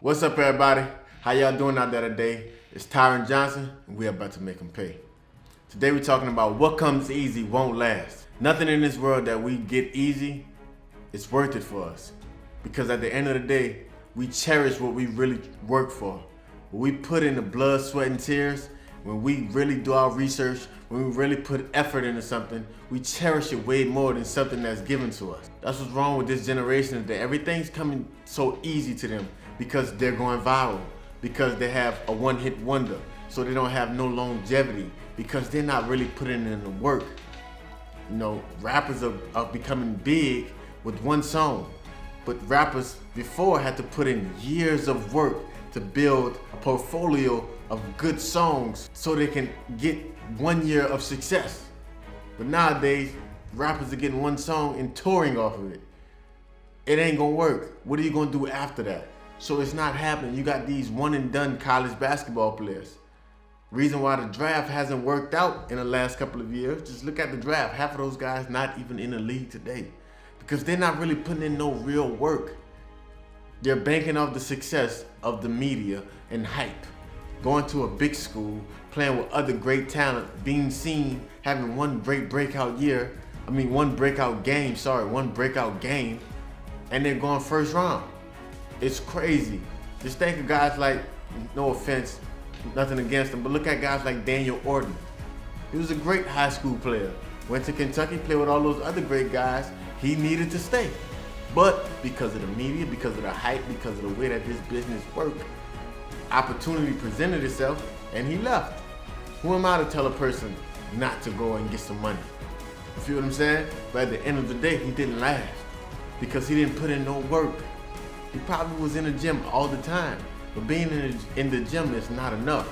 What's up, everybody? How y'all doing out there today? It's Tyron Johnson, and we're about to make him pay. Today we're talking about what comes easy won't last. Nothing in this world that we get easy, it's worth it for us. Because at the end of the day, we cherish what we really work for. When we put in the blood, sweat, and tears, when we really do our research, when we really put effort into something, we cherish it way more than something that's given to us. That's what's wrong with this generation today. Everything's coming so easy to them because they're going viral, because they have a one-hit wonder, so they don't have no longevity, because they're not really putting in the work. You know, rappers are becoming big with one song, but rappers before had to put in years of work to build a portfolio of good songs so they can get 1 year of success. But nowadays, rappers are getting one song and touring off of it. It ain't gonna work. What are you gonna do after that? So it's not happening. You got these one and done college basketball players. Reason why the draft hasn't worked out in the last couple of years, just look at the draft. Half of those guys not even in the league today because they're not really putting in no real work. They're banking off the success of the media and hype. Going to a big school, playing with other great talent, being seen, having one breakout game, and they're going first round. It's crazy. Just think of guys like, no offense, nothing against them, but look at guys like Daniel Orton. He was a great high school player. Went to Kentucky, played with all those other great guys. He needed to stay. But because of the media, because of the hype, because of the way that this business works, opportunity presented itself and he left. Who am I to tell a person not to go and get some money? You feel what I'm saying? But at the end of the day, he didn't last because he didn't put in no work. He probably was in the gym all the time, but being in the gym is not enough.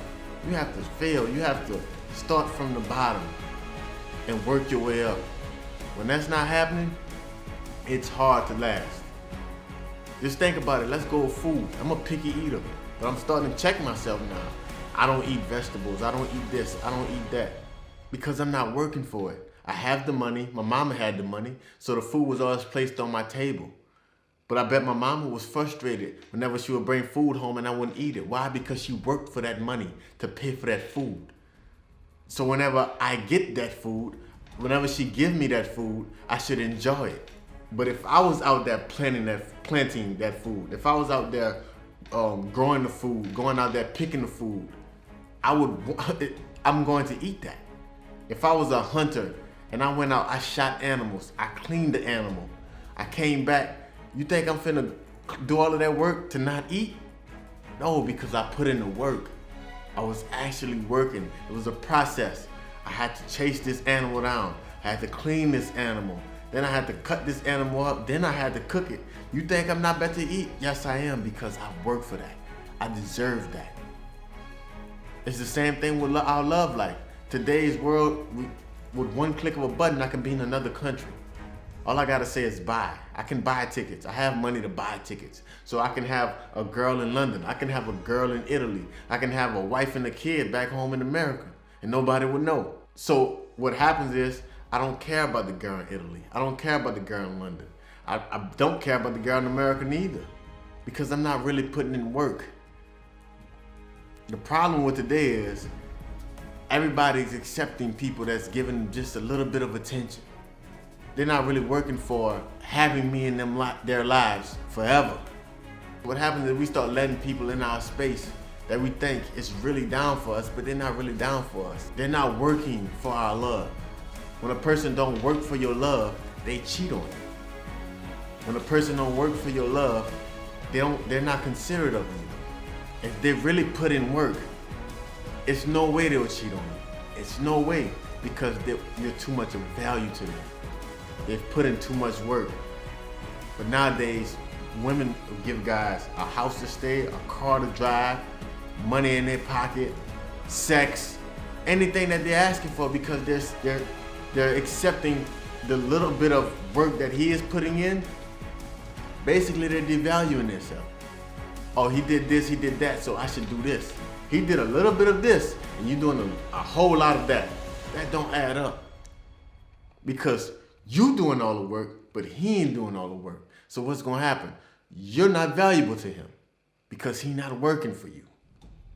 You have to fail. You have to start from the bottom and work your way up. When that's not happening, it's hard to last. Just think about it. Let's go with food. I'm a picky eater, but I'm starting to check myself now. I don't eat vegetables. I don't eat this. I don't eat that because I'm not working for it. I have the money. My mama had the money, so the food was always placed on my table. But I bet my mama was frustrated whenever she would bring food home and I wouldn't eat it. Why? Because she worked for that money to pay for that food. So whenever I get that food, whenever she gives me that food, I should enjoy it. But if I was out there planting that food, if I was out there growing the food, going out there picking the food, I'm going to eat that. If I was a hunter and I went out, I shot animals, I cleaned the animal, I came back, you think I'm finna do all of that work to not eat? No, because I put in the work. I was actually working. It was a process. I had to chase this animal down. I had to clean this animal. Then I had to cut this animal up. Then I had to cook it. You think I'm not better to eat? Yes, I am, because I worked for that. I deserve that. It's the same thing with our love life. Today's world, with one click of a button, I can be in another country. All I gotta say is buy. I can buy tickets. I have money to buy tickets. So I can have a girl in London. I can have a girl in Italy. I can have a wife and a kid back home in America, and nobody would know. So what happens is, I don't care about the girl in Italy. I don't care about the girl in London. I don't care about the girl in America neither, because I'm not really putting in work. The problem with today is, everybody's accepting people that's giving them just a little bit of attention. They're not really working for having me in their lives forever. What happens is we start letting people in our space that we think is really down for us, but they're not really down for us. They're not working for our love. When a person don't work for your love, they cheat on you. When a person don't work for your love, they're not considerate of you. If they really put in work, it's no way they'll cheat on you. It's no way, because you're too much of value to them. They've put in too much work. But nowadays, women give guys a house to stay, a car to drive, money in their pocket, sex, anything that they're asking for, because they're accepting the little bit of work that he is putting in. Basically, they're devaluing themselves. Oh, he did this, he did that, so I should do this. He did a little bit of this, and you're doing a whole lot of that. That don't add up. Because you doing all the work, but he ain't doing all the work. So what's gonna happen? You're not valuable to him because he's not working for you.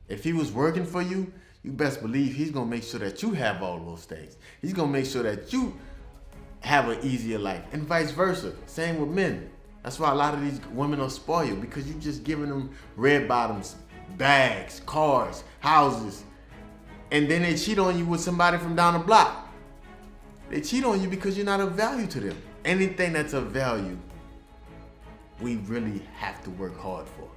If he was working for you, you best believe he's gonna make sure that you have all those things. He's gonna make sure that you have an easier life, and vice versa. Same with men. That's why a lot of these women are spoiled, because you just giving them red bottoms, bags, cars, houses, and then they cheat on you with somebody from down the block. They cheat on you because you're not of value to them. Anything that's of value, we really have to work hard for.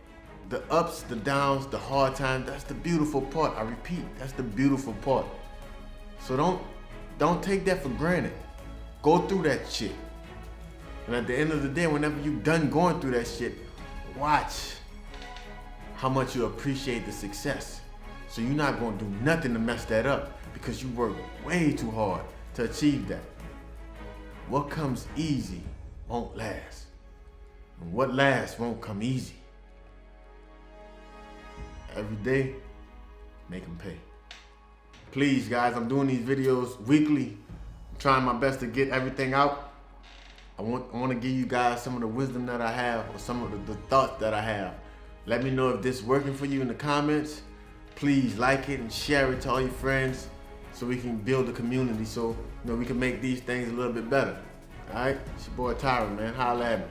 The ups, the downs, the hard times, that's the beautiful part. I repeat, that's the beautiful part. So don't take that for granted. Go through that shit. And at the end of the day, whenever you're done going through that shit, watch how much you appreciate the success. So you're not gonna do nothing to mess that up, because you work way too hard to achieve that. What comes easy won't last. And what lasts won't come easy. Every day, make them pay. Please, guys, I'm doing these videos weekly. I'm trying my best to get everything out. I want to give you guys some of the wisdom that I have, or some of the thoughts that I have. Let me know if this is working for you in the comments. Please like it and share it to all your friends, so we can build a community, so we can make these things a little bit better. All right? It's your boy Tyron, man. Holla at me.